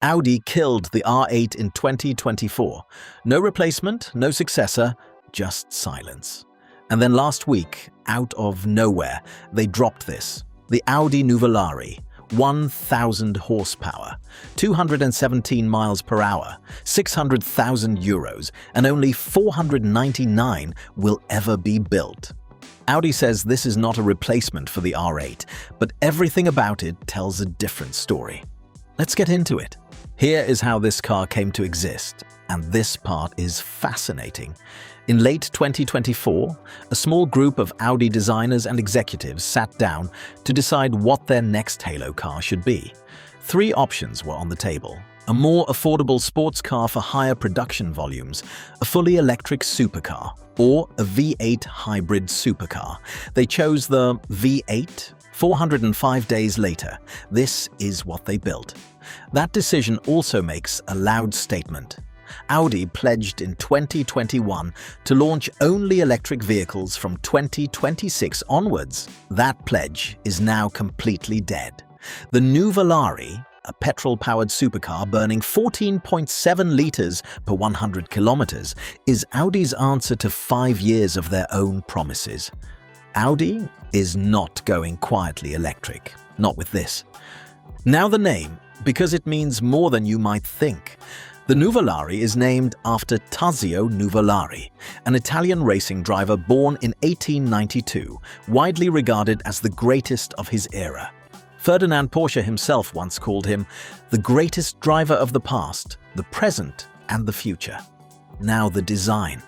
Audi killed the R8 in 2024. No replacement, no successor, just silence. And then last week, out of nowhere, they dropped this. The Audi Nuvolari, 1,000 horsepower, 217 miles per hour, 600,000 euros, and only 499 will ever be built. Audi says this is not a replacement for the R8, but everything about it tells a different story. Let's get into it. Here is how this car came to exist, and this part is fascinating. In late 2024, a small group of Audi designers and executives sat down to decide what their next halo car should be. Three options were on the table: a more affordable sports car for higher production volumes, a fully electric supercar, or a V8 hybrid supercar. They chose the V8. 405 days later, this is what they built. That decision also makes a loud statement. Audi pledged in 2021 to launch only electric vehicles from 2026 onwards. That pledge is now completely dead. The Nuvolari, a petrol-powered supercar burning 14.7 liters per 100 kilometers, is Audi's answer to 5 years of their own promises. Audi is not going quietly electric, not with this. Now the name, because it means more than you might think. The Nuvolari is named after Tesla Nuvolari, an Italian racing driver born in 1892, widely regarded as the greatest of his era. Ferdinand Porsche himself once called him the greatest driver of the past, the present, and the future. Now the design.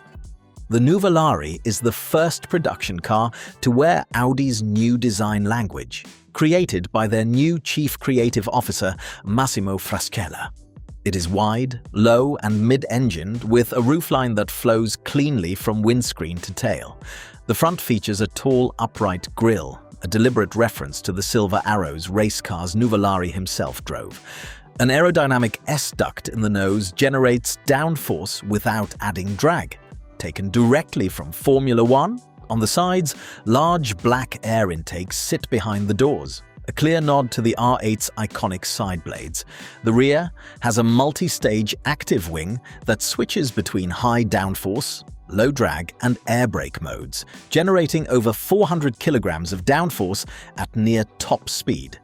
The Nuvolari is the first production car to wear Audi's new design language, created by their new chief creative officer, Massimo Fraschella. It is wide, low, and mid-engined, with a roofline that flows cleanly from windscreen to tail. The front features a tall, upright grille, a deliberate reference to the silver arrows race cars Nuvolari himself drove. An aerodynamic S-duct in the nose generates downforce without adding drag. Taken directly from Formula One, on the sides, large black air intakes sit behind the doors, a clear nod to the R8's iconic side blades. The rear has a multi-stage active wing that switches between high downforce, low drag, and air brake modes, generating over 400 kilograms of downforce at near top speed.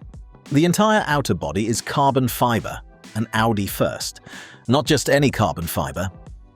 The entire outer body is carbon fiber, an Audi first. Not just any carbon fiber,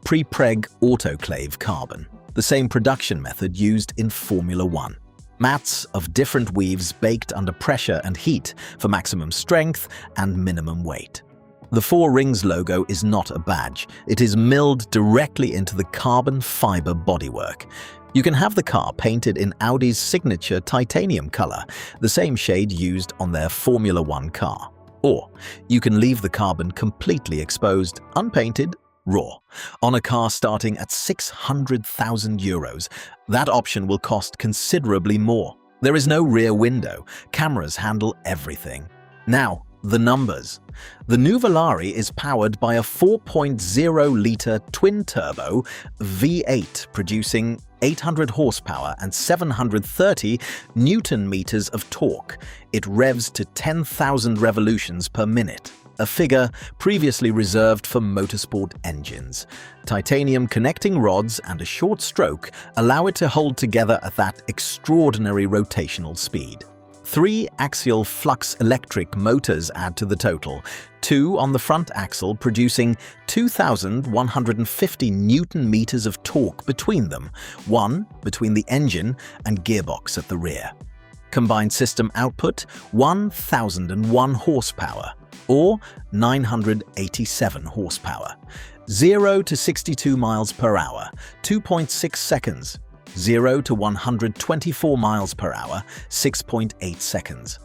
pre-preg autoclave carbon, the same production method used in Formula One. Mats of different weaves baked under pressure and heat for maximum strength and minimum weight. The Four Rings logo is not a badge. It is milled directly into the carbon fiber bodywork. You can have the car painted in Audi's signature titanium color, the same shade used on their Formula One car. Or you can leave the carbon completely exposed, unpainted, raw, on a car starting at 600,000 euros. That option will cost considerably more. There is no rear window. Cameras handle everything. Now, the numbers. The Nuvolari is powered by a 4.0-liter twin-turbo V8 producing 800 horsepower and 730 newton-meters of torque. It revs to 10,000 revolutions per minute, a figure previously reserved for motorsport engines. Titanium connecting rods and a short stroke allow it to hold together at that extraordinary rotational speed. 3 axial flux electric motors add to the total, 2 on the front axle producing 2,150 newton-meters of torque between them, 1 between the engine and gearbox at the rear. Combined system output 1,001 horsepower, or 987 horsepower. 0 to 62 miles per hour, 2.6 seconds. 0 to 124 miles per hour, 6.8 seconds.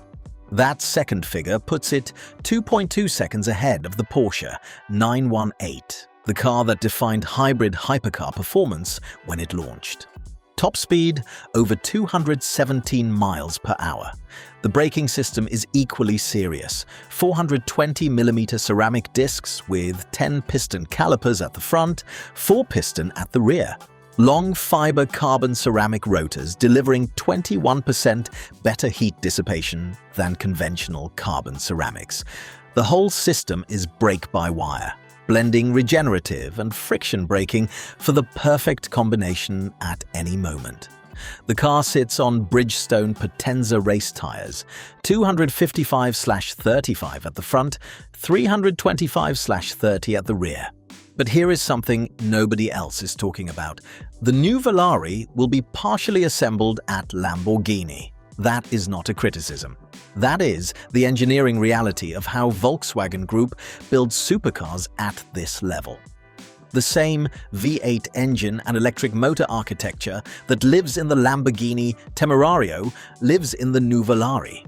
That second figure puts it 2.2 seconds ahead of the Porsche 918, the car that defined hybrid hypercar performance when it launched. Top speed over 217 miles per hour. The braking system is equally serious. 420mm ceramic discs with 10-piston calipers at the front, 4-piston at the rear. Long fiber carbon ceramic rotors delivering 21% better heat dissipation than conventional carbon ceramics. The whole system is brake-by-wire, blending regenerative and friction braking for the perfect combination at any moment. The car sits on Bridgestone Potenza race tires, 255/35 at the front, 325/30 at the rear. But here is something nobody else is talking about. The Nuvolari will be partially assembled at Lamborghini. That is not a criticism. That is the engineering reality of how Volkswagen Group builds supercars at this level. The same V8 engine and electric motor architecture that lives in the Lamborghini Temerario lives in the Nuvolari.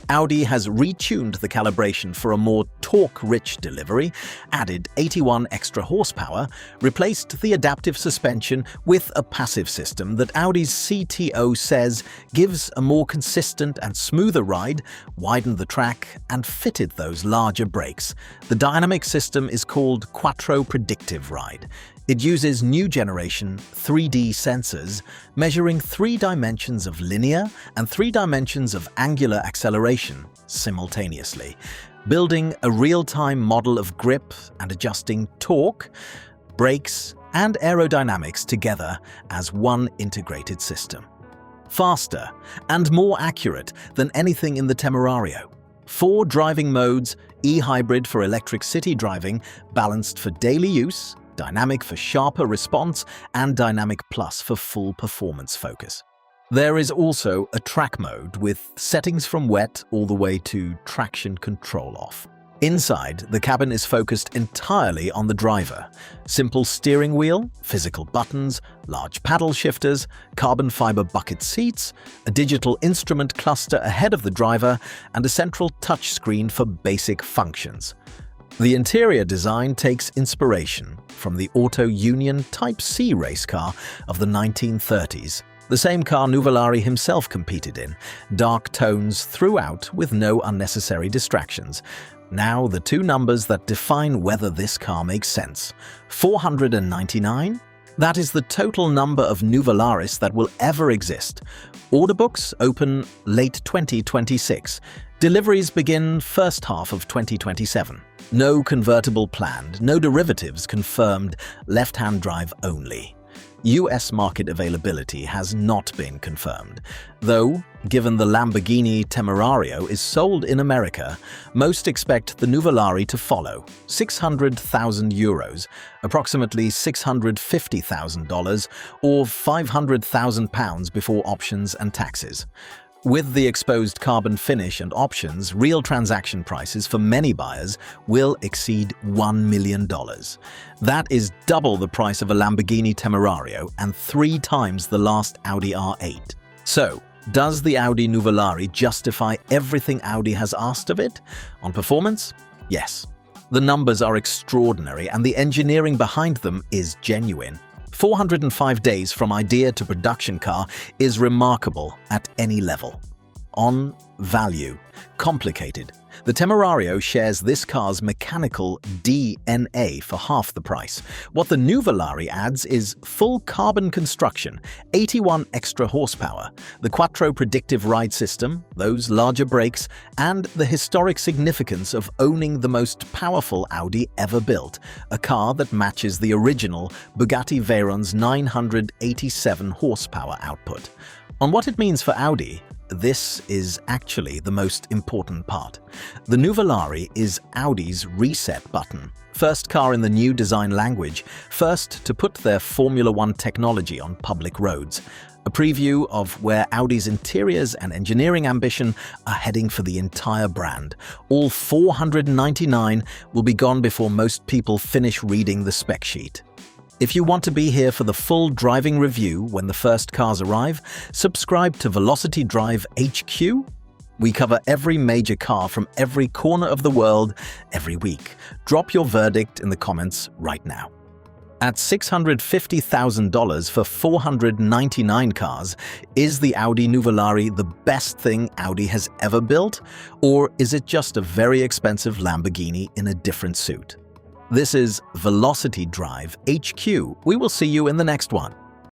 Audi has retuned the calibration for a more torque-rich delivery, added 81 extra horsepower, replaced the adaptive suspension with a passive system that Audi's CTO says gives a more consistent and smoother ride, widened the track, and fitted those larger brakes. The dynamic system is called Quattro Predictive Ride. It uses new generation 3D sensors, measuring 3 dimensions of linear and 3 dimensions of angular acceleration simultaneously, building a real-time model of grip and adjusting torque, brakes, and aerodynamics together as one integrated system. Faster and more accurate than anything in the Temerario. 4 driving modes, e-hybrid for electric city driving, balanced for daily use, dynamic for sharper response, and dynamic plus for full performance focus. There is also a track mode with settings from wet all the way to traction control off. Inside, the cabin is focused entirely on the driver. Simple steering wheel, physical buttons, large paddle shifters, carbon fiber bucket seats, a digital instrument cluster ahead of the driver, and a central touchscreen for basic functions. The interior design takes inspiration from the Auto Union Type C race car of the 1930s, the same car Nuvolari himself competed in, dark tones throughout with no unnecessary distractions. Now the 2 numbers that define whether this car makes sense. 499? That is the total number of Nuvolaris that will ever exist. Order books open late 2026. Deliveries begin first half of 2027. No convertible planned, no derivatives confirmed, left-hand drive only. US market availability has not been confirmed, though, given the Lamborghini Temerario is sold in America, most expect the Nuvolari to follow. €600,000, approximately $650,000 or £500,000 before options and taxes. With the exposed carbon finish and options, real transaction prices for many buyers will exceed $1 million. That is double the price of a Lamborghini Temerario and 3 times the last Audi R8. So, does the Audi Nuvolari justify everything Audi has asked of it? On performance? Yes. The numbers are extraordinary and the engineering behind them is genuine. 405 days from idea to production car is remarkable at any level. On value, complicated. The Temerario shares this car's mechanical DNA for half the price. What the Nuvolari adds is full carbon construction, 81 extra horsepower, the Quattro Predictive Ride system, those larger brakes, and the historic significance of owning the most powerful Audi ever built, a car that matches the original Bugatti Veyron's 987 horsepower output. On what it means for Audi, this is actually the most important part. The Nuvolari is Audi's reset button. First car in the new design language, first to put their Formula One technology on public roads. A preview of where Audi's interiors and engineering ambition are heading for the entire brand. All 499 will be gone before most people finish reading the spec sheet. If you want to be here for the full driving review when the first cars arrive, subscribe to Velocity Drive HQ. We cover every major car from every corner of the world every week. Drop your verdict in the comments right now. At $650,000 for 499 cars, is the Audi Nuvolari the best thing Audi has ever built? Or is it just a very expensive Lamborghini in a different suit? This is Velocity Drive HQ. We will see you in the next one.